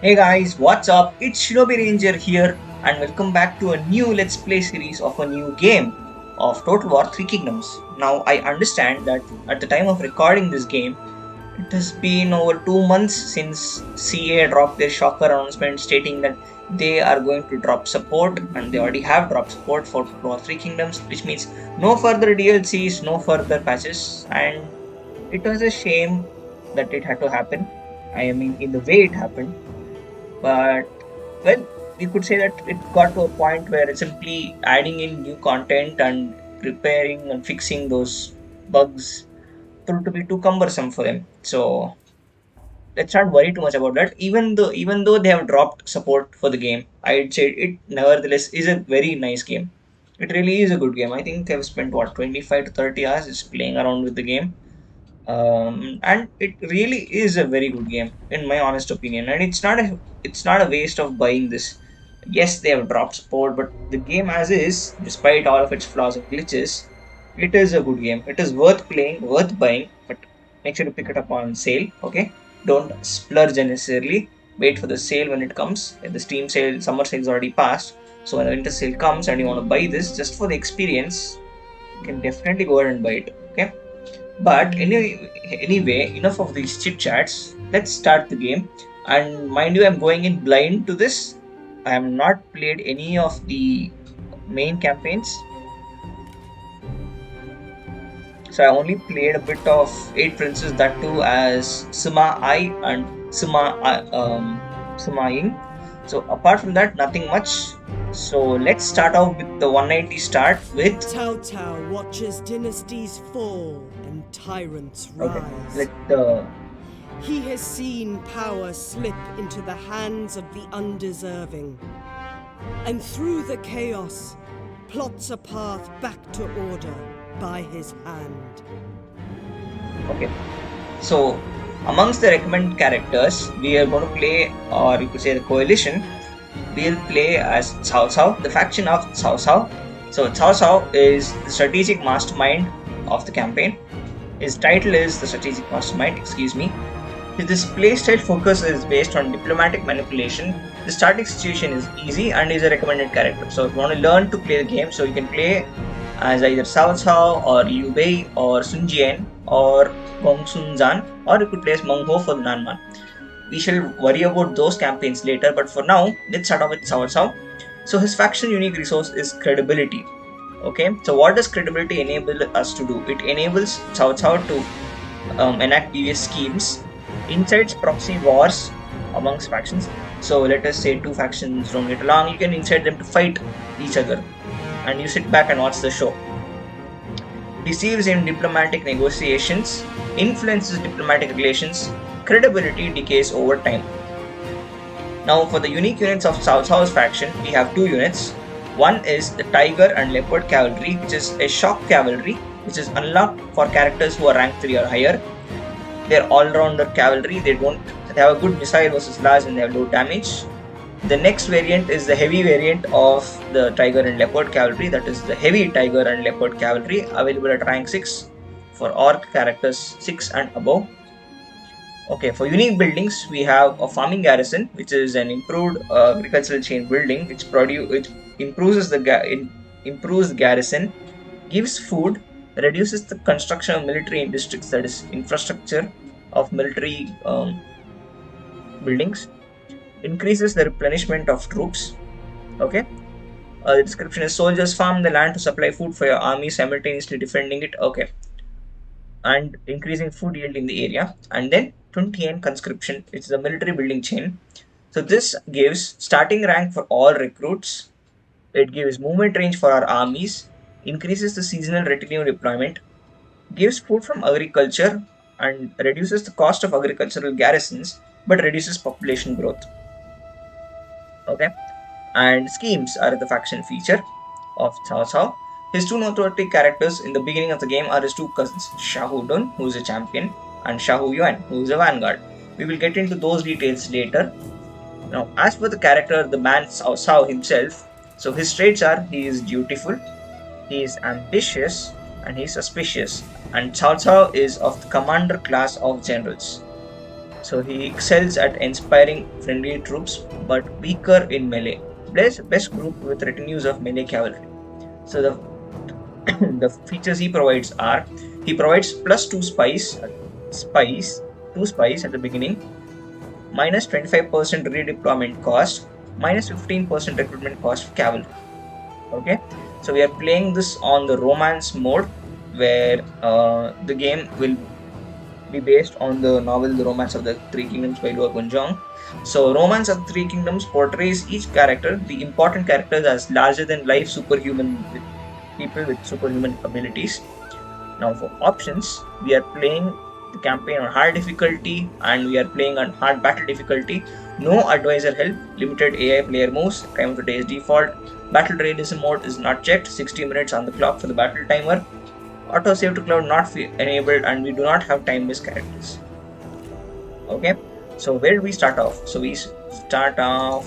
Hey guys, what's up? It's Shinobi Ranger here, and welcome back to a new Let's Play series of a new game of Total War 3 Kingdoms. Now, I understand that at the time of recording this game, it has been over 2 months since CA dropped their shocker announcement stating that they are going to drop support, and they already have dropped support for Total War 3 Kingdoms, which means no further DLCs, no further patches, and it was a shame that it had to happen. I mean, in the way it happened, but well, we could say that it got to a point where it's simply adding in new content and repairing and fixing those bugs proved to be too cumbersome for them. So let's not worry too much about that. Even though they have dropped support for the game, I'd say it nevertheless is a very nice game. It really is a good game. I think they've spent what 25 to 30 hours just playing around with the game, and it really is a very good game in my honest opinion, and it's not a waste of buying this. Yes, they have dropped support, but the game as is, despite all of its flaws and glitches, it is a good game. It is worth playing, worth buying, but make sure to pick it up on sale. Okay, don't splurge unnecessarily. Wait for the sale when it comes. The Steam sale, summer sale is already passed, so when the winter sale comes and you want to buy this just for the experience, you can definitely go ahead and buy it. Okay, but anyway, enough of these chit chats. Let's start the game. And mind you, I'm going in blind to this. I have not played any of the main campaigns, so I only played a bit of Eight Princes, that too as Sima I and Sima Ying. So apart from that, nothing much. So let's start off with the 190 start with. Cao Cao watches dynasties fall and tyrants Okay, rise. He He has seen power slip into the hands of the undeserving. And through the chaos, plots a path back to order by his hand. Okay, so amongst the recommended characters, we are going to play, or you could say the coalition, we'll play as Cao Cao, the faction of Cao Cao. So Cao Cao is the strategic mastermind of the campaign. His title is the strategic mastermind, excuse me. This playstyle focus is based on diplomatic manipulation. The starting situation is easy and is a recommended character. So if you want to learn to play the game, so you can play as either Cao Cao or Liu Bei or Sun Jian or Gong Sun Zan, or you could play as Meng Ho for the Nanman. We shall worry about those campaigns later, but for now, let's start off with Cao Cao. So his faction unique resource is credibility. Okay, so what does credibility enable us to do? It enables Cao Cao to enact devious schemes, incites proxy wars amongst factions. So let us say two factions don't get along, you can incite them to fight each other, and you sit back and watch the show. Deceives in diplomatic negotiations, influences diplomatic relations, credibility decays over time. Now for the unique units of Cao Cao's faction, we have two units. One is the Tiger and Leopard Cavalry, which is a shock cavalry, which is unlocked for characters who are rank 3 or higher. They're all-rounder cavalry, they have a good missile versus large and they have low damage. The next variant is the heavy variant of the Tiger and Leopard Cavalry, that is the Heavy Tiger and Leopard Cavalry, available at rank 6 for orc characters 6 and above. Okay, for unique buildings, we have a farming garrison, which is an improved agricultural chain building, which improves the garrison, gives food, reduces the construction of military districts, that is infrastructure of military buildings, increases the replenishment of troops. Okay, the description is soldiers farm the land to supply food for your army, simultaneously defending it. Okay, and increasing food yield in the area. And then 20N conscription, which is a military building chain. So this gives starting rank for all recruits, it gives movement range for our armies, increases the seasonal retinue deployment, gives food from agriculture, and reduces the cost of agricultural garrisons, but reduces population growth. Okay, and schemes are the faction feature of Cao Cao. His two noteworthy characters in the beginning of the game are his two cousins, Shahu Dun, who is a champion, and Shahu Yuan, who is a vanguard. We will get into those details later. Now, as for the character, the man Cao Cao himself, so his traits are he is dutiful, he is ambitious, and he is suspicious. And Cao Cao is of the commander class of generals. So he excels at inspiring friendly troops, but weaker in melee. Best group with retinues of melee cavalry. So the the features he provides are: he provides spies, two spies at the beginning, minus 25% redeployment cost, minus 15% recruitment cost for cavalry. Okay, so we are playing this on the romance mode, where the game will be based on the novel The Romance of the Three Kingdoms by Luo Gunjong. So, Romance of the Three Kingdoms portrays each character, the important characters, as larger than life superhuman with people with superhuman abilities. Now, for options, we are playing the campaign on hard difficulty and we are playing on hard battle difficulty. No advisor help, limited AI player moves, time of the day is default. Battle realism mode is not checked, 60 minutes on the clock for the battle timer. Auto save to cloud not enabled, and we do not have time-based characters. Okay, so where do we start off? So we start off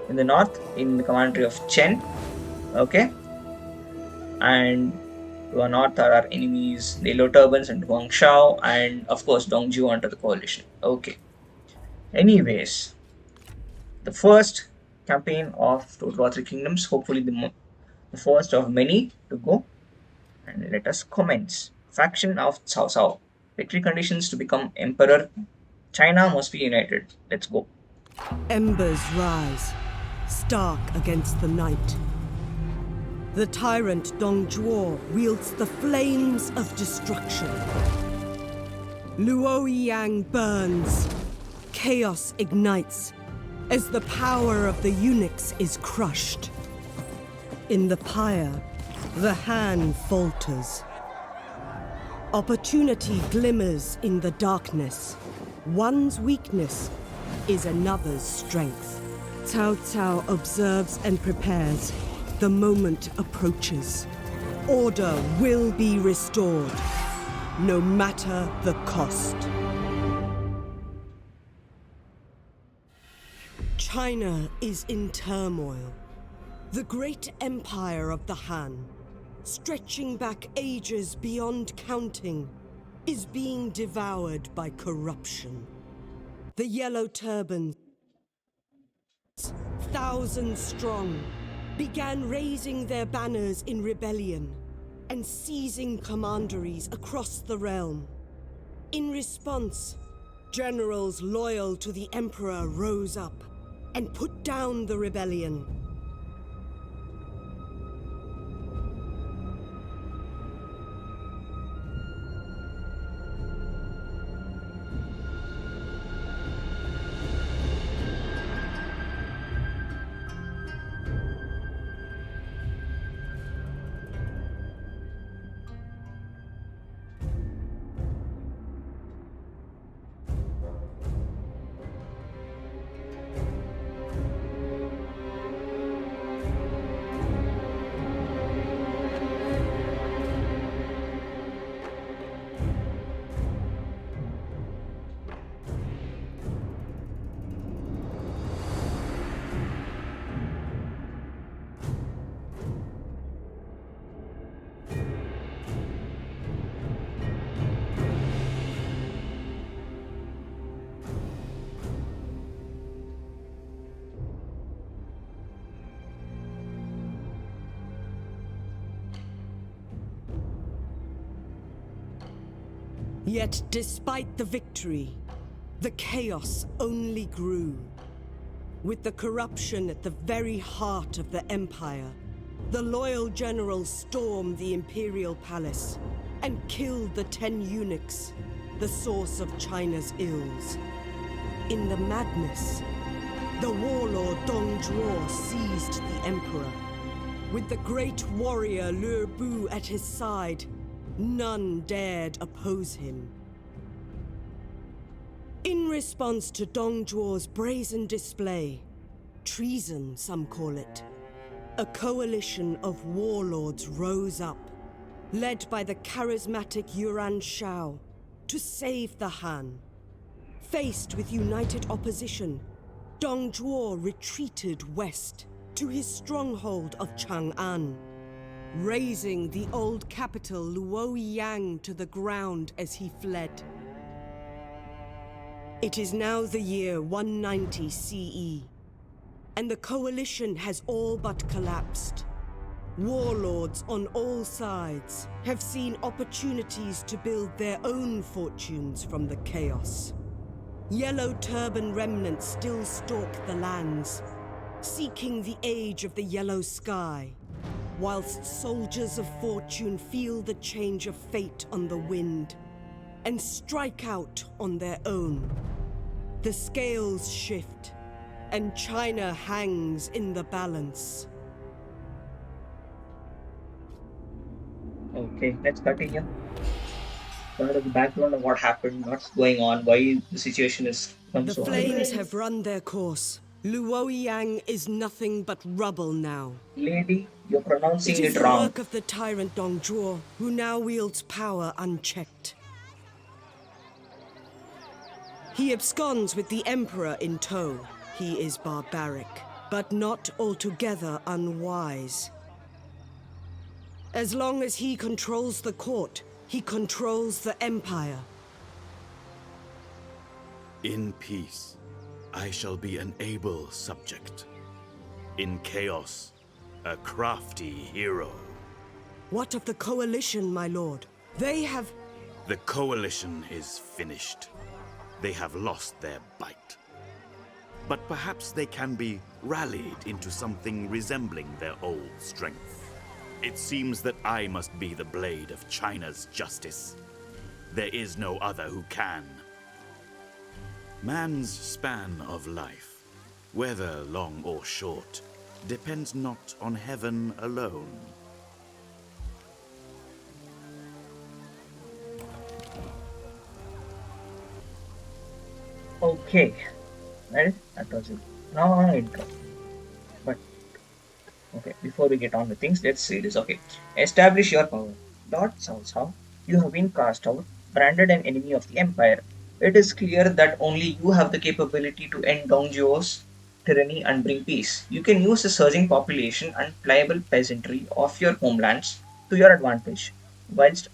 in the north, in the commandery of Chen. Okay, and to our north are our enemies, the Yellow Turbans and Wang Shao, and of course Dong Zhuo under the coalition. Okay, anyways, the first campaign of Total War Three Kingdoms, hopefully the first of many to go. And let us commence. Faction of Cao Cao. Victory conditions to become emperor. China must be united. Let's go. Embers rise, stark against the night. The tyrant Dong Zhuo wields the flames of destruction. Luoyang burns. Chaos ignites as the power of the eunuchs is crushed. In the pyre, the Han falters. Opportunity glimmers in the darkness. One's weakness is another's strength. Cao Cao observes and prepares. The moment approaches. Order will be restored, no matter the cost. China is in turmoil. The great empire of the Han, stretching back ages beyond counting, is being devoured by corruption. The Yellow Turbans, thousands strong, began raising their banners in rebellion and seizing commanderies across the realm. In response, generals loyal to the Emperor rose up and put down the rebellion. Yet despite the victory, the chaos only grew. With the corruption at the very heart of the empire, the loyal generals stormed the imperial palace and killed the 10 eunuchs, the source of China's ills. In the madness, the warlord Dong Zhuo seized the emperor. With the great warrior Lü Bu at his side, none dared oppose him. In response to Dong Zhuo's brazen display, treason some call it, a coalition of warlords rose up, led by the charismatic Yuan Shao, to save the Han. Faced with united opposition, Dong Zhuo retreated west to his stronghold of Chang'an, razing the old capital Luoyang to the ground as he fled. It is now the year 190 CE, and the coalition has all but collapsed. Warlords on all sides have seen opportunities to build their own fortunes from the chaos. Yellow turban remnants still stalk the lands, seeking the age of the yellow sky, whilst soldiers of fortune feel the change of fate on the wind and strike out on their own. The scales shift, and China hangs in the balance. Okay, let's continue. What is the background of what happened, what's going on, why the situation is come The so flames high. have run their course. Luoyang is nothing but rubble now. Lady, you're It pronouncing is it the wrong. work of the tyrant Dong Zhuo, who now wields power unchecked. He absconds with the Emperor in tow. He is barbaric, but not altogether unwise. As long as he controls the court, he controls the Empire. In peace, I shall be an able subject. In chaos, a crafty hero. What of the coalition, my lord? They have... The coalition is finished. They have lost their bite. But perhaps they can be rallied into something resembling their old strength. It seems that I must be the blade of China's justice. There is no other who can. Man's span of life, whether long or short, depends not on heaven alone. Okay, well, that was it. Long intro. But, okay, before we get on with things, let's see this. Okay, establish your power. Lord Cao Cao, you have been cast out, branded an enemy of the Empire. It is clear that only you have the capability to end Dong Zhuo's tyranny and bring peace. You can use the surging population and pliable peasantry of your homelands to your advantage, whilst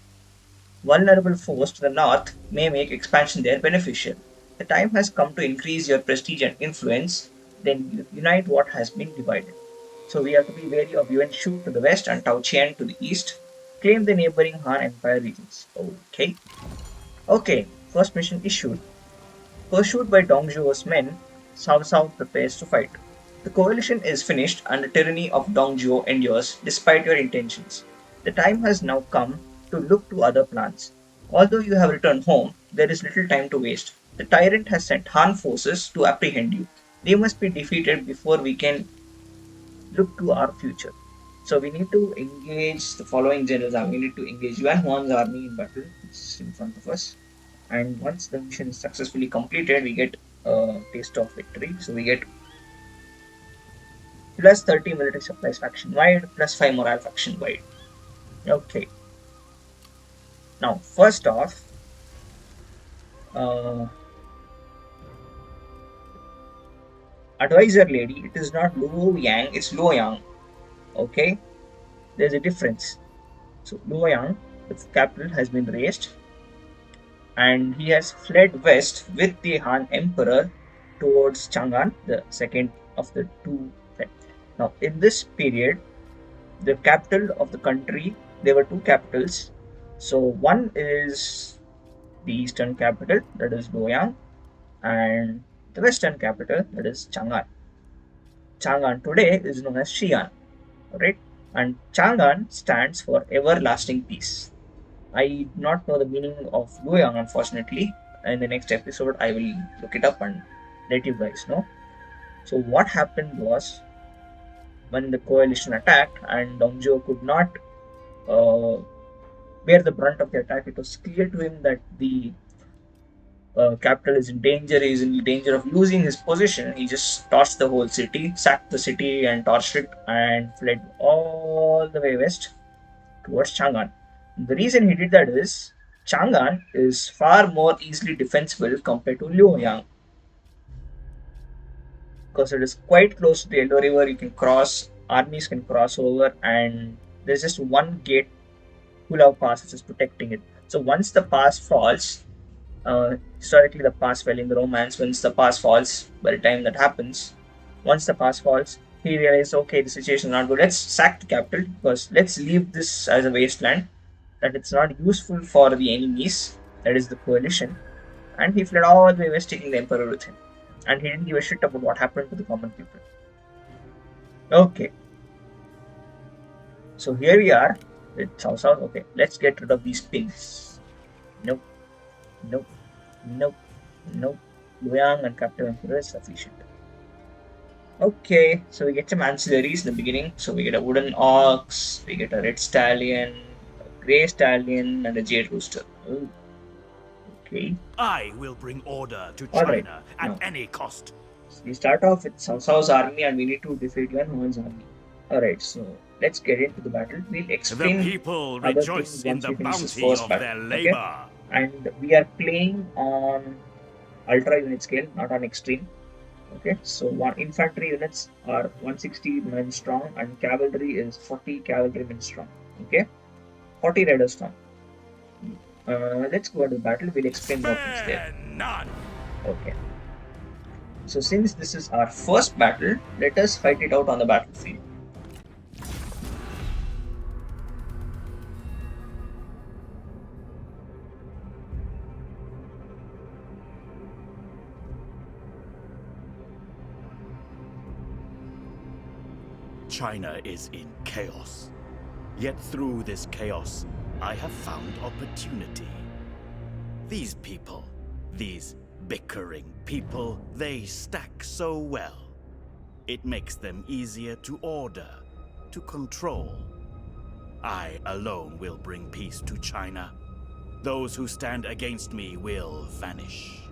vulnerable foes to the north may make expansion there beneficial. The time has come to increase your prestige and influence, then unite what has been divided. So we have to be wary of Yuan Shu to the west and Tao Qian to the east. Claim the neighboring Han Empire regions. Okay. Okay, first mission issued. Pursued by Dong Zhuo's men, Cao Cao prepares to fight. The coalition is finished and the tyranny of Dong Zhuo endures despite your intentions. The time has now come to look to other plans. Although you have returned home, there is little time to waste. The tyrant has sent Han forces to apprehend you. They must be defeated before we can look to our future. So we need to engage the following generals. We need to engage Yuan Huan's army in battle. It's in front of us. And once the mission is successfully completed, we get a taste of victory. So we get plus 30 military supplies faction wide, plus 5 morale faction wide. Okay. Now, first off, advisor lady, it is not Luo Yang, it's Luo Yang. Okay, there's a difference. So Luo Yang, the capital, has been raised, and he has fled west with the Han Emperor towards Chang'an, the second of the two. Now, in this period, the capital of the country, there were two capitals. So one is the eastern capital, that is Luoyang, and the western capital, that is Chang'an. Chang'an today is known as Xi'an, right? And Chang'an stands for everlasting peace. I do not know the meaning of Luoyang, unfortunately. In the next episode, I will look it up and let you guys know. So what happened was, when the coalition attacked and Dong Zhuo could not bear the brunt of the attack, it was clear to him that the capital is in danger. He is in danger of losing his position. He just torched the whole city, sacked the city and torched it, and fled all the way west towards Chang'an. The reason he did that is Chang'an is far more easily defensible compared to Luoyang, because it is quite close to the Yellow River. You can cross, armies can cross over, and there's just one gate, Hulao Pass, which is protecting it. So once the pass falls, Historically, the pass fell in the romance. Once the pass falls, by the time that happens, once the pass falls, he realized, okay, the situation is not good. Let's sack the capital because let's leave this as a wasteland, that it's not useful for the enemies, that is the coalition. And he fled all the way west, taking the emperor with him. And he didn't give a shit about what happened to the common people. Okay, so here we are with Cao Cao. Okay, let's get rid of these pins. Nope, nope, nope, nope. Luoyang and Captain Emperor is sufficient. Okay, so we get some ancillaries in the beginning. So we get a wooden ox, we get a red stallion, a grey stallion, and a jade rooster. Ooh. Okay. I will bring order to All right. China at any cost. So we start off with Cao Cao's army and we need to defeat Yuan Huan's army. Alright, so let's get into the battle. We'll explain The people other rejoice things in once the we finish this bounty first of battle. their Okay? labor. And we are playing on ultra unit scale, not on extreme. Okay, so infantry units are 160 men strong and cavalry is 40 cavalry men strong. Okay, 40 riders strong. Let's go into the battle. We'll explain more things there. None. Okay. So since this is our first battle, let us fight it out on the battlefield. China is in chaos. Yet through this chaos, I have found opportunity. These people, these bickering people, they stack so well. It makes them easier to order, to control. I alone will bring peace to China. Those who stand against me will vanish.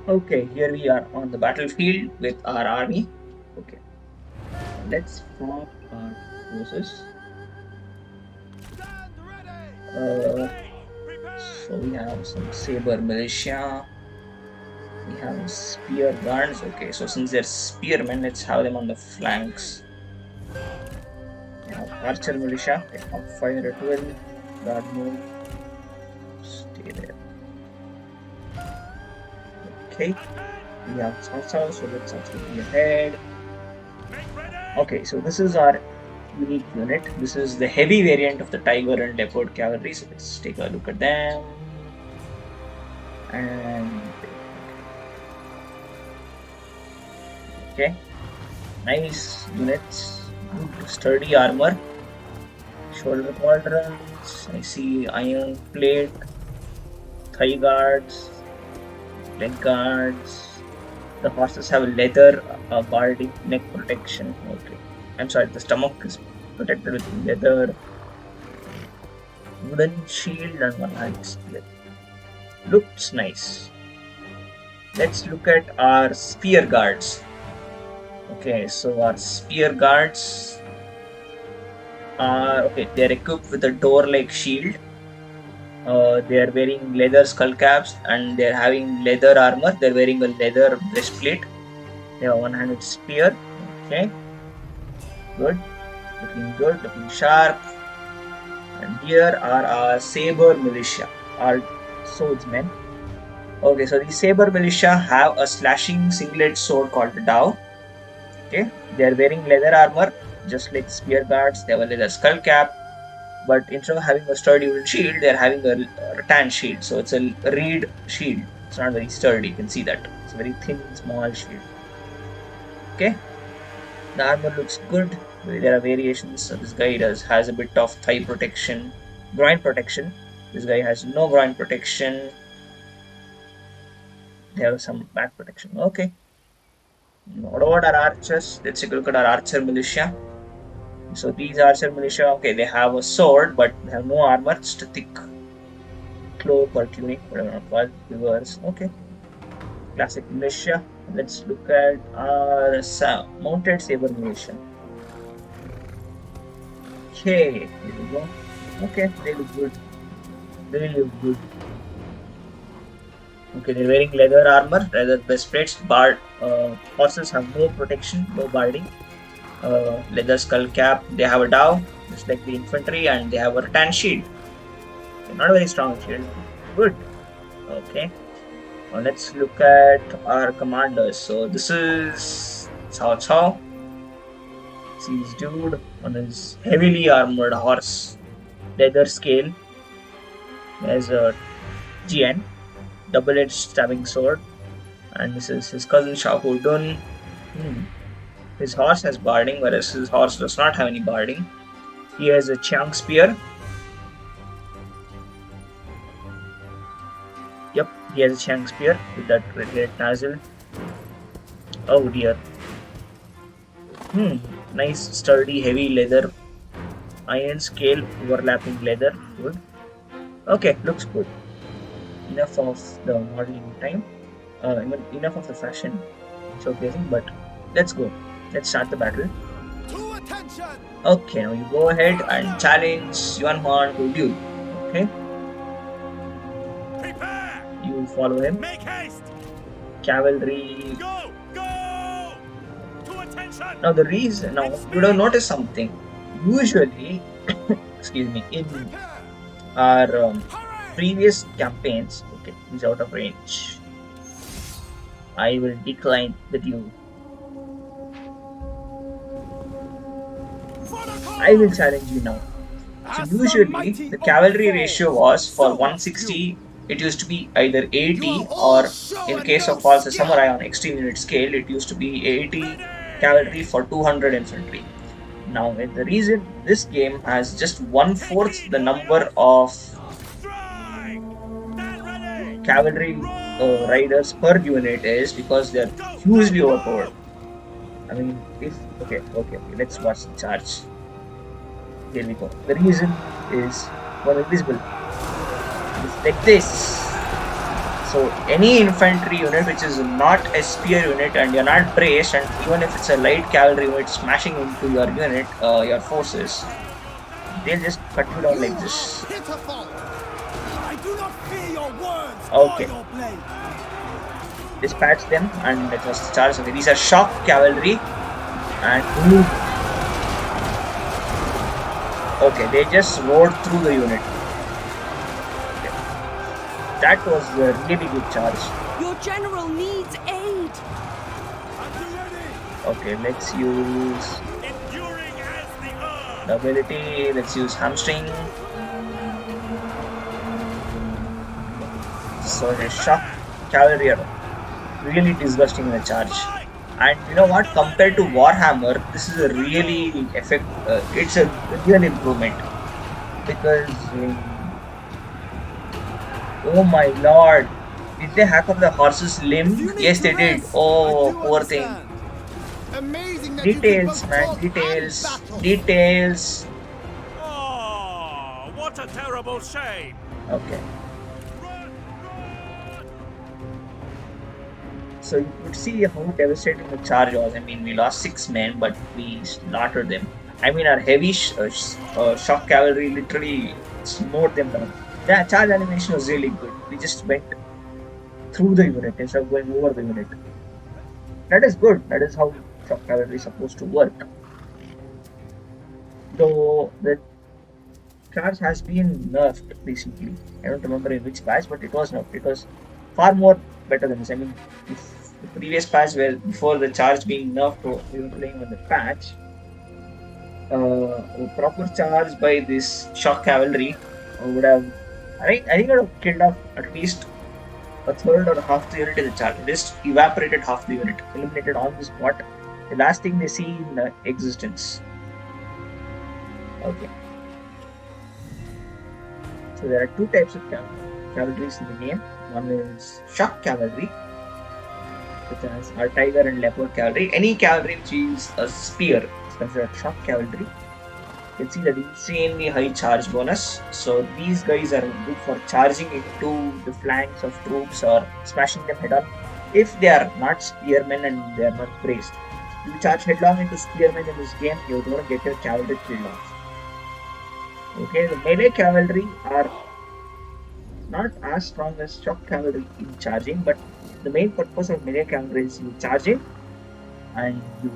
Okay, here we are on the battlefield with our army. Okay, let's form our forces. So we have some saber militia. We have spear guards. Okay, so since they're spearmen, let's have them on the flanks. We have archer militia. Okay, 512. Guard move. Stay there. Okay, we have Cao Cao, so let's actually be ahead. Okay, so this is our unique unit. This is the heavy variant of the Tiger and Leopard cavalry. So let's take a look at them. And okay, nice units, good sturdy armor, shoulder quadrants. I see iron plate, thigh guards, leg guards. The horses have leather guarding neck protection. Okay, I'm sorry, the stomach is protected with leather. Wooden shield and one hand spear. Looks nice. Let's look at our spear guards. Okay, so our spear guards are okay. They're equipped with a door-like shield. They are wearing leather skull caps and they're having leather armor. They're wearing a leather breastplate. They have a one-handed spear. Okay, good, looking sharp. And here are our saber militia, our swordsmen. Okay, so the saber militia have a slashing singlet sword called the Dao. Okay, they are wearing leather armor, just like spear guards. They have a leather skull cap. But instead of having a sturdy wooden shield, they are having a rattan shield. So it's a reed shield. It's not very sturdy. You can see that. It's a very thin, small shield. Okay, the armor looks good. There are variations. So this guy has a bit of thigh protection, groin protection. This guy has no groin protection. They have some back protection. Okay. What about our archers? Let's take a look at our archer militia. So these archer militia, okay, they have a sword, but they have no armor, just a thick cloak or tunic, whatever you call it, reverse. Okay, classic militia. Let's look at our mounted saber militia. Okay, here we go. Okay, they look good. They look good. Okay, they're wearing leather armor, leather breastplates. Horses have no protection, no barding. Leather skull cap. They have a dao, just like the infantry, and they have a rattan shield. They're not a very strong shield. Good. Okay. Now let's look at our commanders. So this is Cao Cao. See this dude on his heavily armored horse, leather scale. There's a GN, double-edged stabbing sword, and this is his cousin Xiao Dun. His horse has barding, whereas his horse does not have any barding. He has a Chiang spear. Yep, he has a Chiang spear with that red nozzle. Oh dear. Nice, sturdy, heavy leather. Iron scale, overlapping leather. Good. Okay, looks good. Enough of the modeling time. Enough of the fashion showcasing, but let's go. Let's start the battle. To attention! Okay, now you go ahead and challenge Yuan Huan to duel. Okay? Prepare! You follow him. Make haste! Cavalry. Go! Go! To attention! Now the reason, now you would have noticed something. Usually, excuse me, in our previous campaigns, okay, he's out of range. I will decline the duel. I will challenge you now. So usually the cavalry ratio was for 160. It used to be either 80 or in case of False Samurai on extreme unit scale, it used to be 80 cavalry for 200 infantry. Now the reason this game has just 1/4 the number of cavalry riders per unit is because they're hugely overpowered. I mean, okay, let's watch the charge. Here we go. The reason is invisible. It's like this. So any infantry unit which is not a spear unit and you're not braced, and even if it's a light cavalry unit smashing into your unit, your forces, they'll just cut you down like this. I do not fear your words Okay. or your blade. Dispatch them and let us charge. Okay, these are shock cavalry and move. Okay, they just rode through the unit. Okay. That was a really good charge. Your general needs aid. Okay, let's use Enduring as the earth! the ability. Let's use hamstring. So the shock cavalry are really disgusting in the charge. And you know what? Compared to Warhammer, this is a really it's a real improvement because oh my lord, did they hack up the horse's limb? Yes, they did. Oh, poor thing. Amazing that you Details, can man, both details, fight battle. details. Oh, what a terrible shame! Okay. Run! So you could see how devastating the charge was. I mean, we lost 6 men, but we slaughtered them. I mean, our heavy shock cavalry literally smote them down. The charge animation was really good. We just went through the unit instead of going over the unit. That is good. That is how shock cavalry is supposed to work. Though the charge has been nerfed recently. I don't remember in which patch, but it was nerfed. It was far more better than this. I mean, if the previous patch where before the charge being nerfed, we were playing on the patch. A proper charge by this shock cavalry would have, I think it would have killed off at least a third or half the unit in the charge. It just evaporated half the unit, eliminated on the spot The last thing they see in existence. Okay. So there are two types of cavalries in the name. One is shock cavalry, such as our tiger and leopard cavalry. Any cavalry which is a spear is considered shock cavalry. You can see that insanely high charge bonus. So these guys are good for charging into the flanks of troops or smashing them head on if they are not spearmen and they are not braced. If you charge headlong into spearmen in this game, you're going to get your cavalry killed off. Okay, the melee cavalry are not as strong as shock cavalry in charging, but the main purpose of melee cavalry is you charge in and you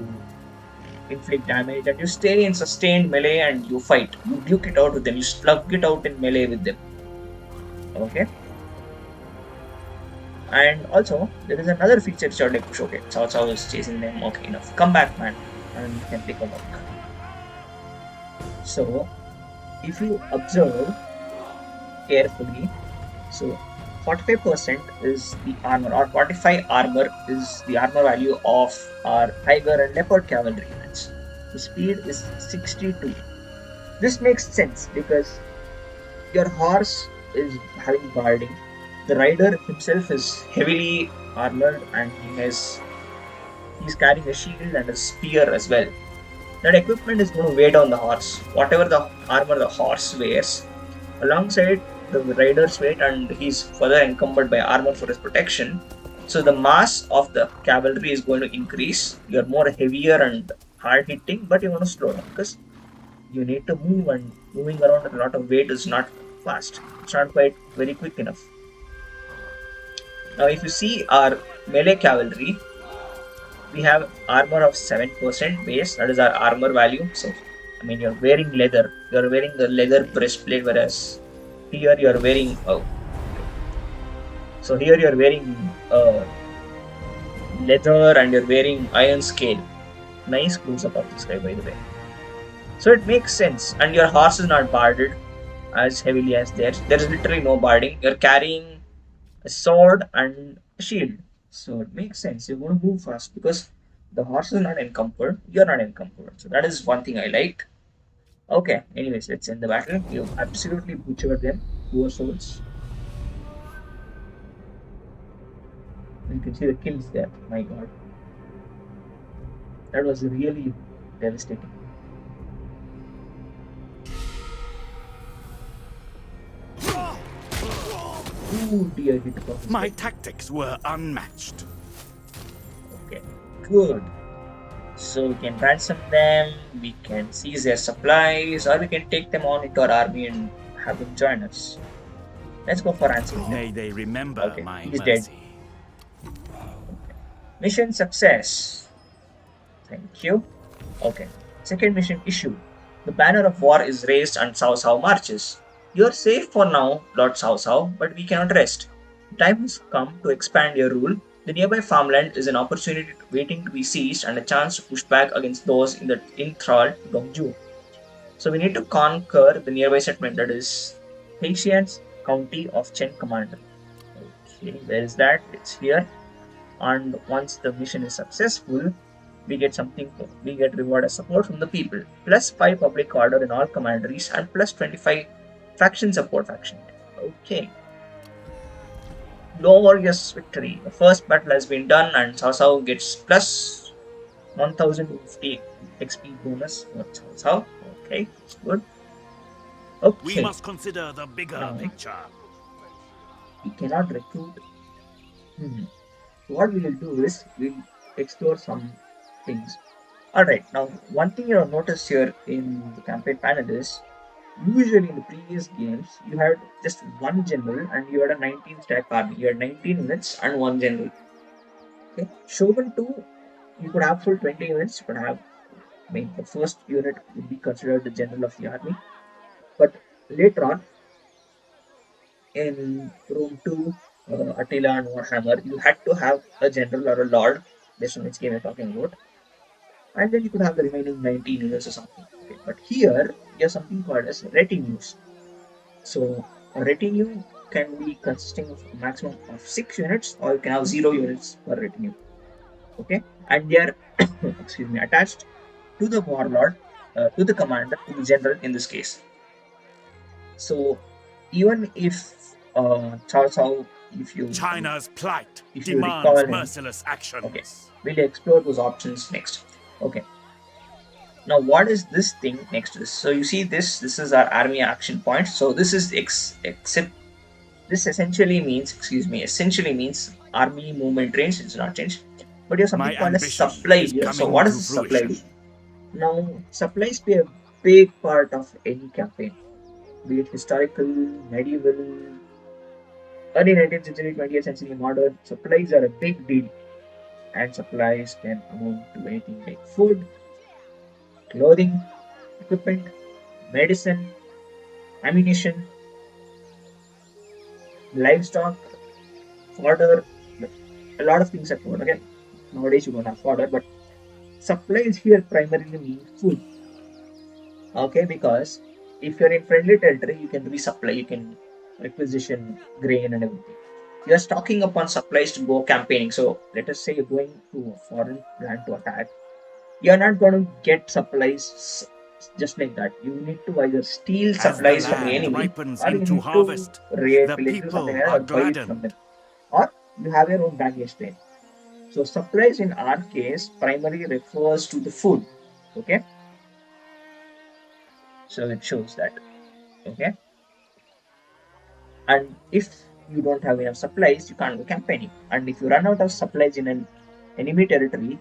inflict damage and you stay in sustained melee and you fight. You duke it out with them, you slug it out in melee with them. Okay. And also there is another feature which I would like to show. Okay, Cao Cao is chasing them. Okay, enough. Come back, man, and you can take a look. So if you observe carefully, so 45% is the armor, or 45 armor is the armor value of our tiger and leopard cavalry units. The speed is 62. This makes sense because your horse is having guarding. The rider himself is heavily armored and he's carrying a shield and a spear as well. That equipment is going to weigh down the horse. Whatever the armor the horse wears, alongside the rider's weight, and he's further encumbered by armor for his protection. So the mass of the cavalry is going to increase. You're more heavier and hard hitting, but you're going to slow down because you need to move, and moving around with a lot of weight is not fast. It's not quite very quick enough. Now if you see our melee cavalry, we have armor of 7% base, that is our armor value. So I mean, you're wearing leather, you're wearing the leather breastplate, whereas here you're wearing so here you're wearing leather and you're wearing iron scale. Nice close up of this guy, by the way. So it makes sense, and your horse is not barded as heavily as theirs. There is literally no barding. You're carrying a sword and a shield, so it makes sense. You're going to move fast because the horse is not encumbered. You're not encumbered. So that is one thing I like. Okay, anyways, let's end the battle. You absolutely butchered them. Poor souls. You can see the kills there. My god. That was really devastating. Ooh, dear, hit across. My tactics were unmatched. Okay, good. So we can ransom them, we can seize their supplies, or we can take them on into our army and have them join us. Let's go for ransom. May they remember my he's mercy. dead. Okay. Mission success. Thank you. Okay. Second mission issue. The banner of war is raised and Cao Cao marches. You are safe for now, Lord Cao Cao, but we cannot rest. The time has come to expand your rule. The nearby farmland is an opportunity waiting to be seized and a chance to push back against those in the enthralled Dong Zhuo. So we need to conquer the nearby settlement, that is Suiyang county of Chen Commandery. Okay, where is that? It's here. And once the mission is successful, we get something. We get reward as support from the people, plus 5 public order in all commanderies, and plus 25 faction support faction. Okay. Glorious victory. The first battle has been done, and Cao Cao gets plus 1050 XP bonus for Cao Cao. Okay, that's good. Okay. We must consider the bigger picture. We cannot recruit. What we will do is we'll explore some things. Alright, now one thing you'll notice here in the campaign panel is usually in the previous games you had just one general and you had a 19 stack army. You had 19 units and one general. Okay, Shogun 2, you could have full 20 units. You could have, I mean, the first unit would be considered the general of the army. But later on, in Rome 2, Attila and Warhammer, you had to have a general or a lord, based on which game you're talking about, and then you could have the remaining 19 units or something. Okay. But here, you have something called as retinues. So a retinue can be consisting of a maximum of 6 units, or you can have 0 units per retinue. Okay, and they are excuse me, attached to the warlord, to the commander, to the general in this case. So even if Cao Cao, if you China's plight if you recall demands him, merciless okay, actions. we'll explore those options next. Okay, now what is this thing next to this? So you see this is our army action point. So this is except this essentially means army movement range. It's not changed, but you have My something called a ambition supply is here. So coming what does to the supply do? fruition. Now supplies play a big part of any campaign, be it historical, medieval, early 19th century, 20th century, modern. Supplies are a big deal, and supplies can amount to anything like food, clothing, equipment, medicine, ammunition, livestock, fodder, a lot of things are covered. Okay, nowadays you don't have fodder, but supplies here primarily mean food. Okay, because if you're in friendly territory, you can resupply, you can requisition grain and everything. You're stocking up on supplies to go campaigning. So let us say you're going to a foreign land to attack. You're not going to get supplies just like that. You need to either steal As the supplies from the land enemy, ripens or you into need to harvest, raid the villages or something people like that, are or buy it from them, gladdened. or you have your own baggage train. So supplies in our case primarily refers to the food. Okay, so it shows that. Okay, and if you don't have enough supplies, you can't go campaigning. And if you run out of supplies in an enemy territory,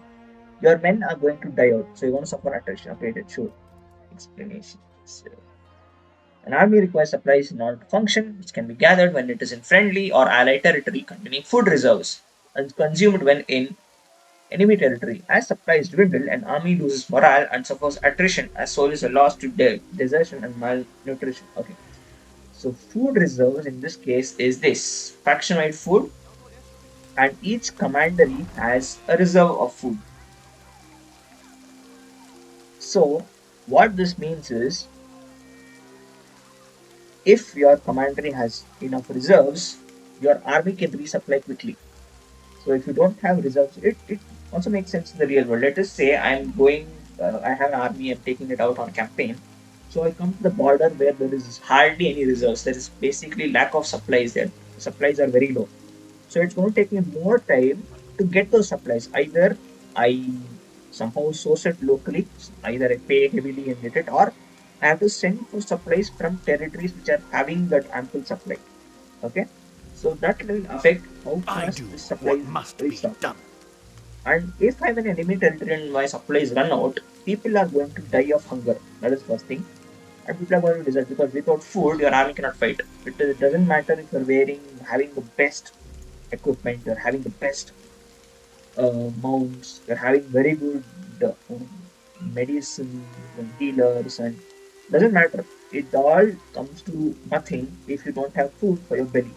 your men are going to die out. So you're going to suffer attrition. Okay, that short explanation. So, an army requires supplies in order to function, which can be gathered when it is in friendly or allied territory containing food reserves and consumed when in enemy territory. As supplies dwindle, an army loses morale and suffers attrition as soldiers are lost to desertion and malnutrition. Okay, so food reserves in this case is this faction-wide food, and each commandery has a reserve of food. So what this means is, if your commandery has enough reserves, your army can resupply quickly. So if you don't have reserves, it also makes sense in the real world. Let us say I have an army, I'm taking it out on campaign. So I come to the border where there is hardly any reserves. There is basically lack of supplies there. Supplies are very low. So it's going to take me more time to get those supplies. Either I somehow source it locally, either I pay heavily and get it, or I have to send for supplies from territories which are having that ample supply. Okay, so that will affect how I fast do this supply what is must be restocked. done. And if I'm in enemy territory and my supplies run out, people are going to die of hunger. That is first thing. And people are going to desert because without food, your army cannot fight. It doesn't matter if you're having the best equipment, you're having the best mounts, you're having very good medicines and healers, and doesn't matter. It all comes to nothing if you don't have food for your belly.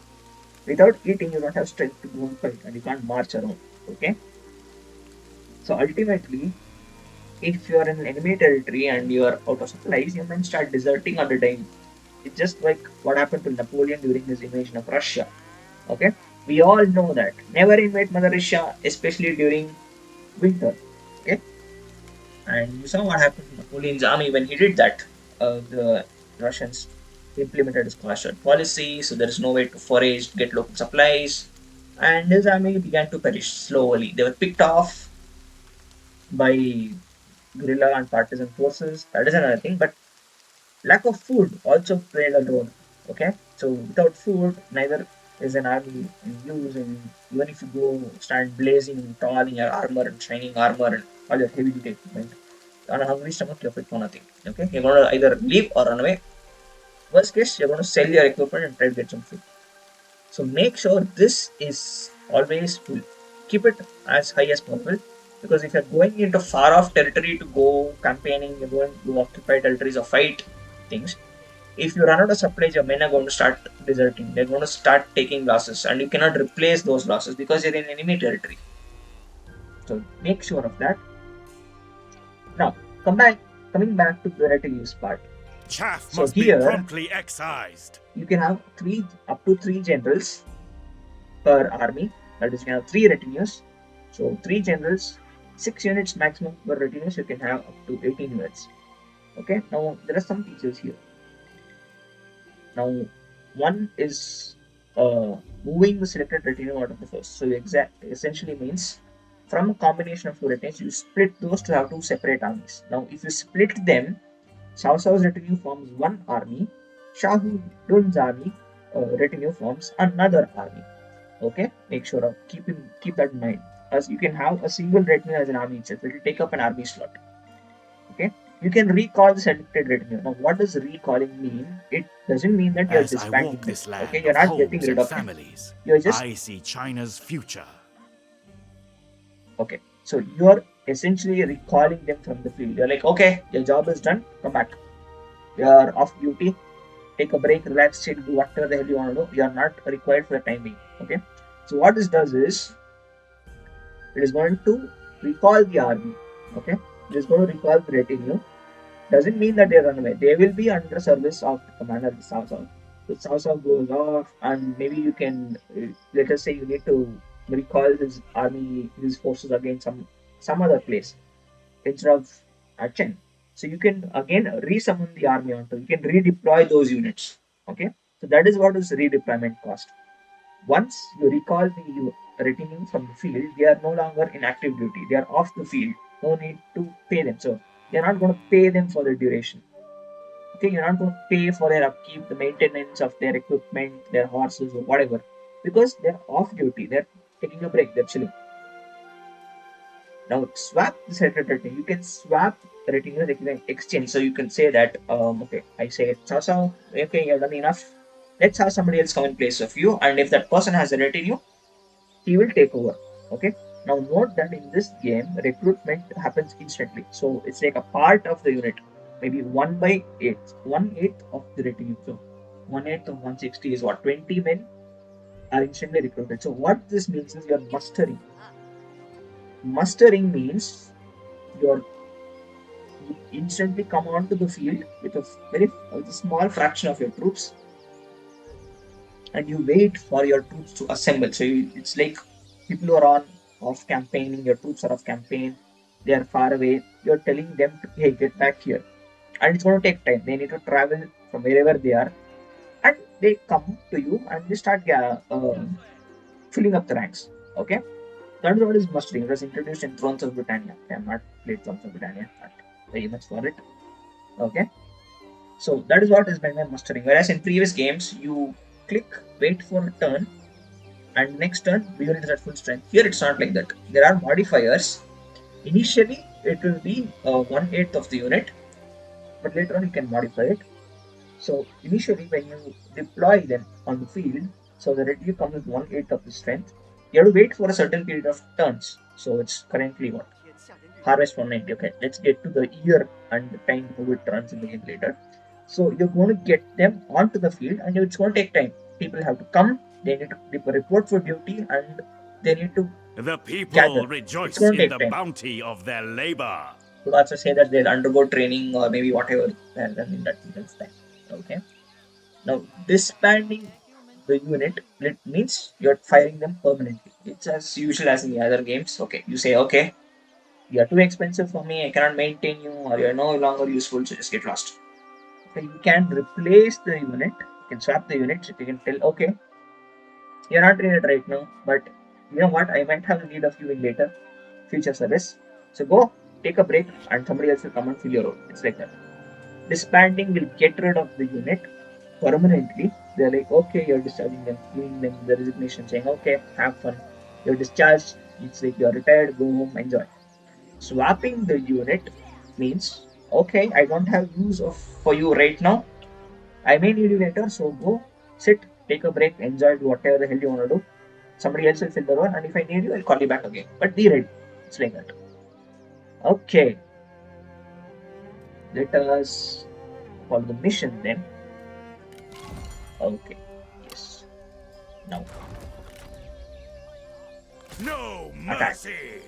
Without eating, you don't have strength to go and fight, and you can't march around. Okay, so ultimately, if you are in enemy territory and you are out of supplies, you might start deserting under dying. It's just like what happened to Napoleon during his invasion of Russia. Okay, we all know that. Never invade Mother Russia, especially during winter. Okay, and you saw what happened to Napoleon's army when he did that. The Russians implemented his cloistered policy, so there is no way to forage, get local supplies, and his army began to perish slowly. They were picked off by guerrilla and partisan forces. That is another thing, but lack of food also played a role. Okay, so without food, neither is an army in use. And even if you go stand blazing tall in your armor and shining armor and all your heavy duty equipment, on a hungry stomach, you're fit for nothing. Okay, you're gonna either leave or run away. Worst case, you're gonna sell your equipment and try to get some food. So make sure this is always full. Keep it as high as possible, because if you're going into far off territory to go campaigning, you're going to occupy territories or fight things. If you run out of supplies, your men are going to start deserting. They're going to start taking losses, and you cannot replace those losses because you're in enemy territory. So make sure of that. Now, coming back to the retinues part. Chaff So must be here promptly excised. you can have up to three generals per army. That is, you can have three retinues. So 3 generals, 6 units maximum per retinue, so you can have up to 18 units. Okay, now there are some features here. Now, one is moving the selected retinue out of the first. So essentially means from a combination of two retinues, you split those to have two separate armies. Now, if you split them, Cao Cao's retinue forms one army, Shah Dun's army retinue forms another army. Okay, make sure of keep that in mind. As you can have a single retinue as an army itself, it will take up an army slot. Okay, you can recall the selected retinue. Now, what does recalling mean? It doesn't mean that you're As I disbanding walk them. this Okay, land you're of not getting homes rid and of them. families, You're just I see China's future. okay. So you're essentially recalling them from the field. You're like, okay, your job is done. Come back. You're off duty. Take a break, relax, chill, do whatever the hell you want to do. You're not required for the time being. Okay. So what this does is it is going to recall the army. Okay. It is going to recall the retinue. Doesn't mean that they run away. They will be under service of the commander of Cao Cao. So Cao Cao goes off, and maybe you can let us say you need to recall his army, his forces against some other place instead of at Chen. So you can again resummon the army onto. You can redeploy those units. Okay, so that is what is redeployment cost. Once you recall the retinue from the field, they are no longer in active duty. They are off the field. No need to pay them. So you're not going to pay them for the duration. Okay, you're not going to pay for their upkeep, the maintenance of their equipment, their horses or whatever, because they're off duty. They're taking a break. They're chilling. Now swap the selected retinue. You can swap the retinue. You can exchange. So you can say that okay, I say Cao Cao, okay, you've done enough. Let's have somebody else come in place of you, and if that person has a retinue, he will take over. Okay. Now note that in this game, recruitment happens instantly. So it's like a part of the unit, maybe 1/8, 1/8 of the retinue. So 1/8 of 160 is what 20 men are instantly recruited. So what this means is you're mustering. Mustering means you instantly come onto the field with a small fraction of your troops, and you wait for your troops to assemble. So it's like people who are on off campaigning, your troops are off campaign, they are far away. You're telling them to hey get back here, and it's going to take time. They need to travel from wherever they are, and they come to you and they start filling up the ranks. Okay, that is what is mustering. It was introduced in Thrones of Britannia. I have not played Thrones of Britannia, not very much for it. Okay, so that is what is meant by mustering. Whereas in previous games, you click, wait for a turn, and next turn the unit is at full strength. Here it's not like that. There are modifiers. Initially, it will be 1/8 of the unit, but later on you can modify it. So initially, when you deploy them on the field, so the retinue comes with 1/8 of the strength, you have to wait for a certain period of turns. So it's currently what? Harvest 190. Okay, let's get to the year and the time how it runs in the game later. So you're going to get them onto the field, and it's going to take time. People have to come, they need to report for duty, and they need to The people gather. It's rejoice going to in take the time. bounty of their labor. Could also say that they'll undergo training or maybe whatever they're done in that time. Okay. Now disbanding the unit it means you're firing them permanently. It's as usual as in the other games. Okay, you say okay, you're too expensive for me, I cannot maintain you, or you're no longer useful, so just get lost. Okay, you can replace the unit, you can swap the units, you can tell okay, you're not needed right now, but you know what, I might have need of you in later future service. So go take a break and somebody else will come and fill your role. It's like that. Disbanding will get rid of the unit permanently. They're like, okay, you're discharging them, giving them the resignation, saying, okay, have fun. You're discharged. It's like you're retired, go home, enjoy. Swapping the unit means, okay, I don't have use of for you right now. I may need you later, so go sit, take a break, enjoy, do whatever the hell you want to do. Somebody else will fill the role, and if I need you, I'll call you back again. But be ready. It's like that. Okay, let us follow the mission then. Okay, yes. Now, No attack. mercy!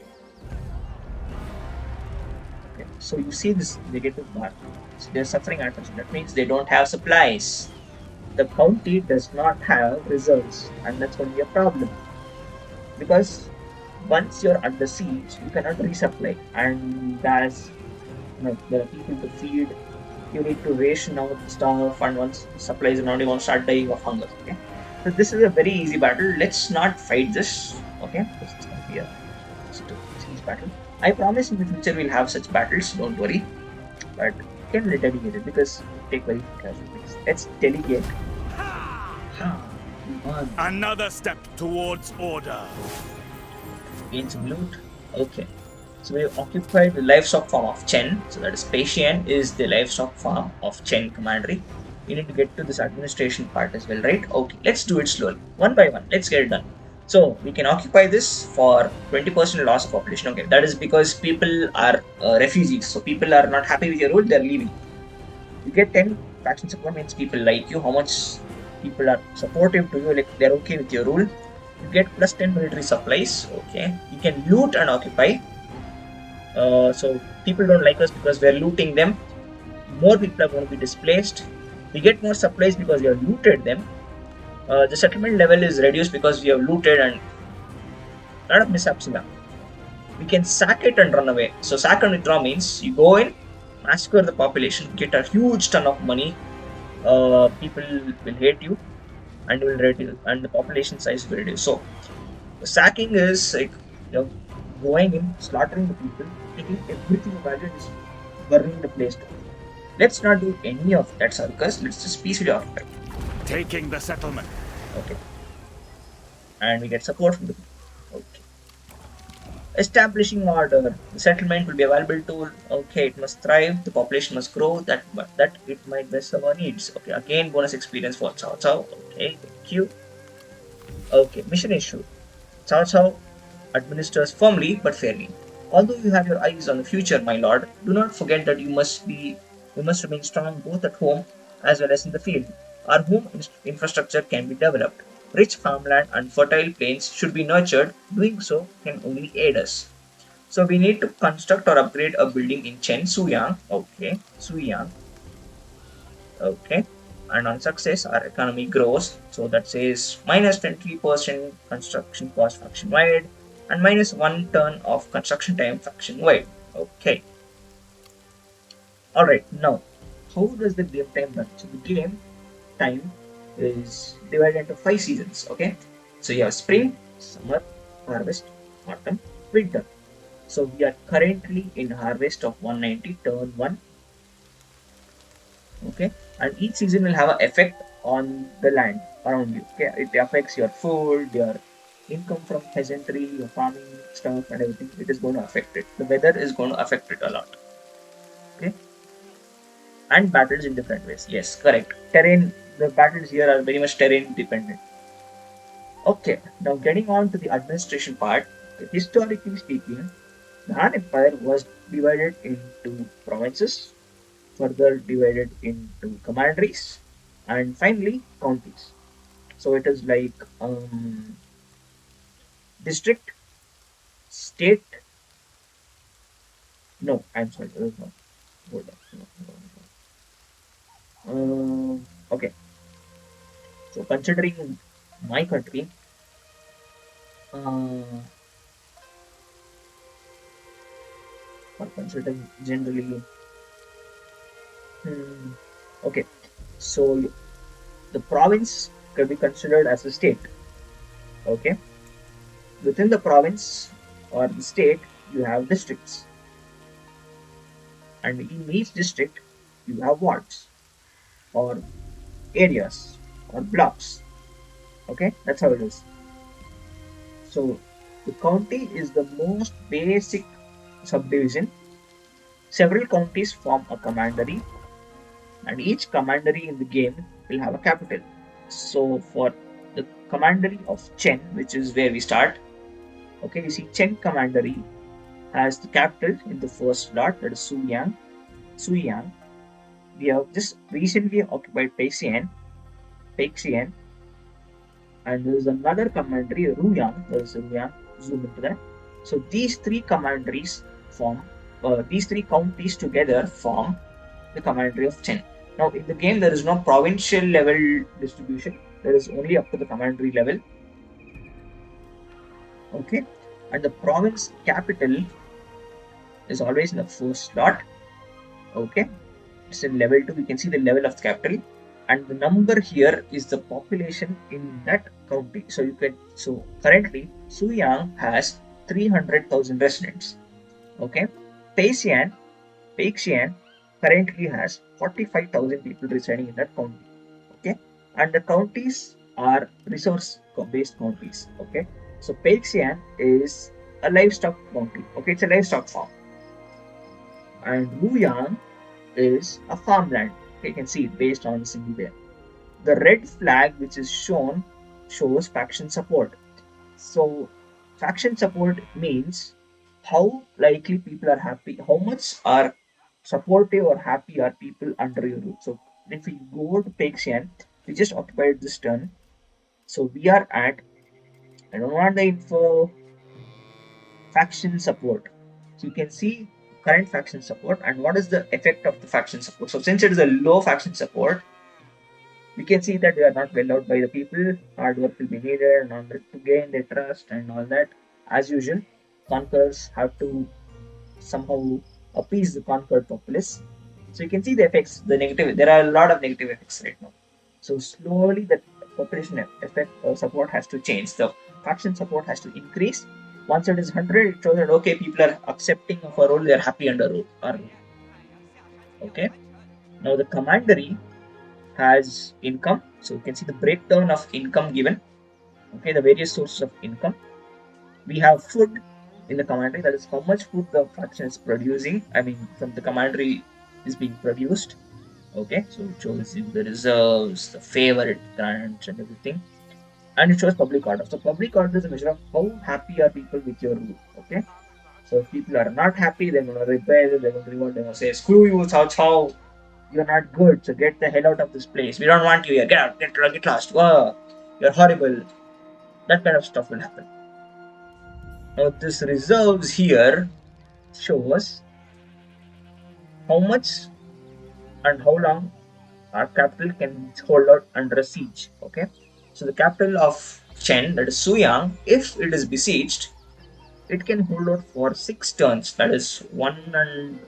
Okay, so you see this negative mark. So they're suffering attrition. That means they don't have supplies. The county does not have reserves, and that's going to be a problem because once you're under siege, you cannot resupply, and there's there are people to feed. You need to ration out stuff, and once supplies are not, you won't start dying of hunger. Okay, so this is a very easy battle. Let's not fight this. Okay, this is gonna be a siege battle. I promise in the future we'll have such battles. Don't worry, but can we delegate it because we take very casualties. Let's delegate. Another step towards order. Gain some loot. Okay. So we occupied the livestock farm of Chen. So that is Xian is the livestock farm of Chen Commandery. We need to get to this administration part as well, right? Okay, let's do it slowly. One by one. Let's get it done. So we can occupy this for 20% loss of population. Okay, that is because people are refugees. So people are not happy with your rule, they're leaving. You get 10 faction support means people like you. How much people are supportive to you, like they're okay with your rule. You get plus 10 military supplies. Okay, you can loot and occupy. So people don't like us because we're looting them. More people are going to be displaced. We get more supplies because we have looted them. The settlement level is reduced because we have looted and a lot of mishaps in that. We can sack it and run away. So sack and withdraw means you go in, massacre the population, get a huge ton of money. People will hate you and will reduce, and the population size will reduce. So sacking is like going in, slaughtering the people, taking everything of value and just burning the place down. Let's not do any of that circus. Let's just peacefully occupy. Taking the settlement. Okay. And we get support from the people. Okay. Establishing order. The settlement will be a valuable tool. Okay, it must thrive. The population must grow. That it might best serve our needs. Okay, again bonus experience for Cao Cao. Okay, thank you. Okay, mission issue. Cao Cao administers firmly but fairly. Although you have your eyes on the future, my lord, do not forget that you must remain strong both at home as well as in the field. Our home infrastructure can be developed. Rich farmland and fertile plains should be nurtured. Doing so can only aid us. So we need to construct or upgrade a building in Chen, Suiyang. Okay, Suiyang. Okay, and on success, our economy grows. So that says minus 23% construction cost faction wide and minus 1 turn of construction time faction wide. Okay. Alright, now how does the game time run? So the game time is divided into 5 seasons. Okay, so you have spring, summer, harvest, autumn, winter. So we are currently in harvest of 190 turn 1. Okay, and each season will have an effect on the land around you. Okay, it affects your food, your income from peasantry, your farming stuff and everything. It is going to affect it. The weather is going to affect it a lot. Okay, and battles in different ways. Yes, correct. Terrain, the battles here are very much terrain dependent. Okay, now getting on to the administration part. Historically speaking, the Han Empire was divided into provinces, further divided into commanderies, and finally counties. So it is like district, state. No, I'm sorry. There is no. Hold on. No. Okay. So considering my country, or considering generally. Okay, so the province can be considered as a state. Okay, within the province or the state, you have districts, and in each district, you have wards or areas or blocks. Okay, that's how it is. So the county is the most basic subdivision. Several counties form a commandery, and each commandery in the game will have a capital. So for the commandery of Chen, which is where we start, okay, you see Chen Commandery has the capital in the first slot, that is Suiyang. We have just recently occupied Peixian, and there is another commandery, Ruyang. There is Ruyang. Zoom into that. So these three commanderies form, these three counties together form the commandery of Chen. Now in the game there is no provincial level distribution. There is only up to the commandery level. Okay. and the province capital is always in the first slot. Okay, it's in level 2. We can see the level of the capital, and the number here is the population in that county. So you can, so currently Suiyang has 300,000 residents. Okay, Peixian Peixian currently has 45,000 people residing in that county. Okay, and the counties are resource based counties. Okay, so Peixian is a livestock county. Okay, it's a livestock farm, and Wuyang is a farmland. Okay, you can see it based on the symbol there. The red flag which is shown shows faction support. So faction support means how likely people are happy, how much are supportive or happy are people under your rule. So if we go to Pexian, we just occupied this turn. So we are at, I don't want the info, faction support. So you can see current faction support and what is the effect of the faction support. So since it is a low faction support, we can see that they are not well out by the people. Hard work will be needed in order to gain their trust and all that. As usual, conquerors have to somehow appease the conquered populace. So you can see the effects, the negative. There are a lot of negative effects right now. So slowly, the population effect support has to change. The faction support has to increase. Once it is 100, it shows that okay, people are accepting of a role. They are happy under our rule. Okay. Now the commandery has income. So you can see the breakdown of income given. Okay, the various sources of income. We have food in the commandery, that is how much food the faction is producing. I mean, from the commandery is being produced. Okay, so it shows you the reserves, the favorite grants, and everything. And it shows public order. So, public order is a measure of how happy are people with your rule. Okay, so if people are not happy, they're going to rebel, they're going to revolt, they're going to say, screw you, Cao Cao, you're not good, so get the hell out of this place. We don't want you here. Get out, get lost. Whoa, you're horrible. That kind of stuff will happen. Now, this reserves here shows how much and how long our capital can hold out under a siege. Okay, so the capital of Chen, that is Suiyang, if it is besieged, it can hold out for 6 turns, that is 1 and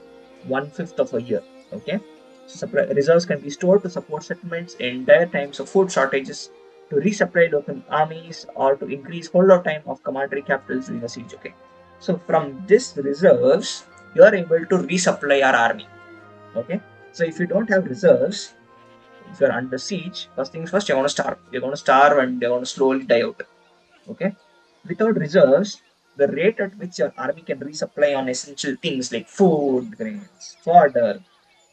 1/5 of a year. Okay, so supply reserves can be stored to support settlements in dire times of food shortages, to resupply local armies, or to increase holdout time of commandery capitals during a siege. Okay, so from this reserves, you are able to resupply our army. Okay, so if you don't have reserves, if you're under siege, first things first, you're going to starve. You're going to starve and you're going to slowly die out. Okay, without reserves, the rate at which your army can resupply on essential things like food, grains, fodder.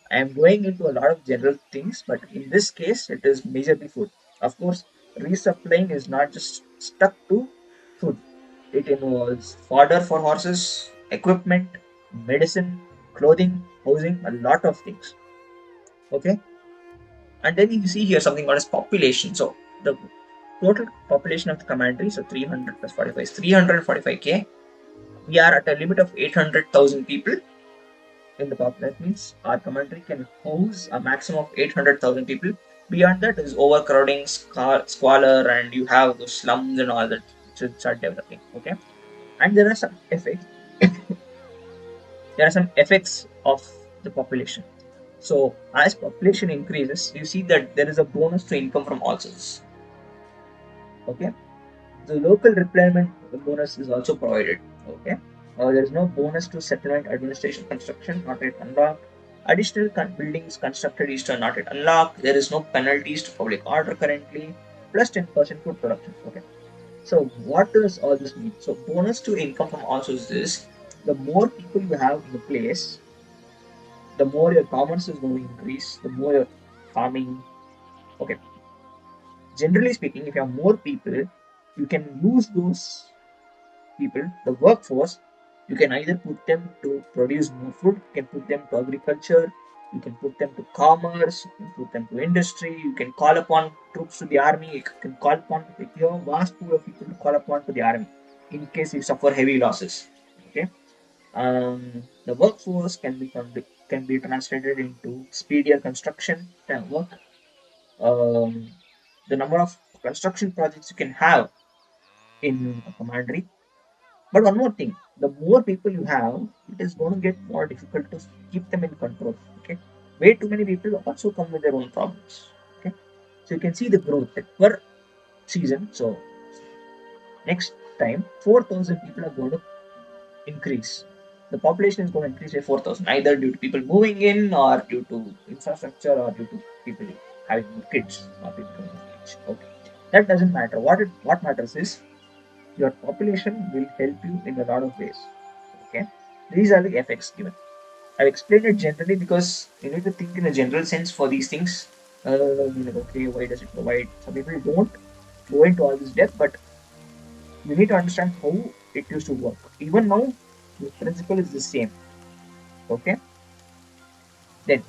I am going into a lot of general things, but in this case, it is majorly food. Of course, resupplying is not just stuck to food. It involves fodder for horses, equipment, medicine, clothing, housing, a lot of things. Okay, and then you see here something called as population. So the total population of the commandery, so 300 plus 45 is 345k. We are at a limit of 800,000 people in the population. That means our commandery can house a maximum of 800,000 people. Beyond that is overcrowding, squalor, and you have those slums and all that should start developing. Okay, and there are some effects. There are some effects of the population. So as population increases, you see that there is a bonus to income from all sources. Okay, the local replenishment bonus is also provided. Okay, there is no bonus to settlement administration construction, not yet unlocked. Additional buildings constructed is not yet unlocked. There is no penalties to public order currently. Plus 10% food production. Okay, so what does all this mean? So bonus to income from all sources is the more people you have in the place, the more your commerce is going to increase, the more your farming. Okay, generally speaking, if you have more people, you can use those people, the workforce. You can either put them to produce more food, you can put them to agriculture, you can put them to commerce, you can put them to industry, you can call upon troops to the army, you can call upon your vast pool of people to call upon to the army in case you suffer heavy losses. Okay, the workforce can be translated into speedier construction work. Um, the number of construction projects you can have in a commandery, But one more thing, the more people you have, it is going to get more difficult to keep them in control. Okay, way too many people also come with their own problems. Okay, so you can see the growth like, per season. So next time 4,000 people are going to increase. The population is going to increase by 4,000, either due to people moving in, or due to infrastructure, or due to people having more kids, or people coming of age. Okay, that doesn't matter. What matters is your population will help you in a lot of ways. Okay, these are the effects given. I've explained it generally because you need to think in a general sense for these things. Like, okay, why does it provide? Some people don't go into all this depth, but you need to understand how it used to work. Even now, the principle is the same. Okay, then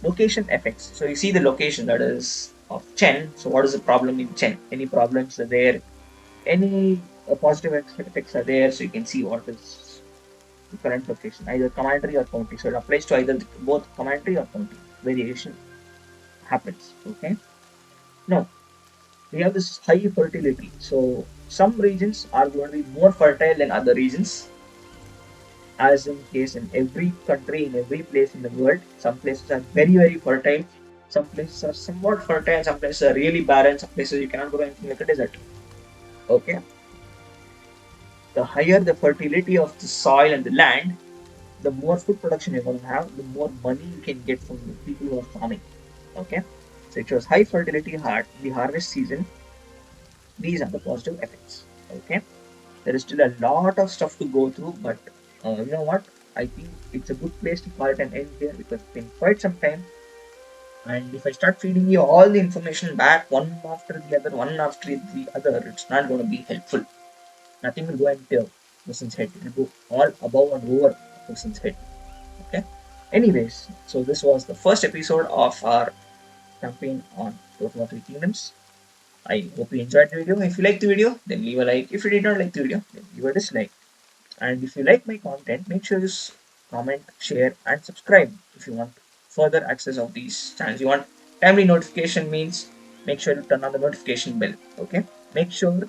location effects. So you see the location that is of Chen. So what is the problem in Chen? Any problems are there? Any positive effects are there? So you can see what is the current location, either commandery or county. So it applies to either both commandery or county. Variation happens. Okay. Now we have this high fertility. So some regions are going to be more fertile than other regions, as in case in every country, in every place in the world. Some places are very, very fertile. Some places are somewhat fertile. Some places are really barren. Some places you cannot grow anything like a desert. Okay. The higher the fertility of the soil and the land, the more food production you're going to have, the more money you can get from the people who are farming. Okay. So it shows high fertility hard the harvest season. These are the positive effects. Okay. There is still a lot of stuff to go through, but you know what? I think it's a good place to call it an end here because it's been quite some time. And if I start feeding you all the information back one after the other, one after the other, it's not going to be helpful. Nothing will go into a person's head. It will go all above and over a person's head. Okay. Anyways, so this was the first episode of our campaign on Total of Three Kingdoms. I hope you enjoyed the video. If you liked the video, then leave a like. If you did not like the video, then leave a dislike. And if you like my content, make sure you comment, share, and subscribe if you want further access of these channels. You want timely notification means make sure you turn on the notification bell. Okay, make sure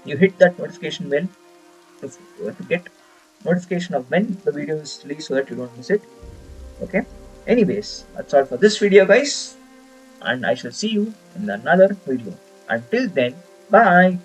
you hit that notification bell to get notification of when the video is released so that you don't miss it. Okay. Anyways, that's all for this video, guys, and I shall see you in another video. Until then, bye.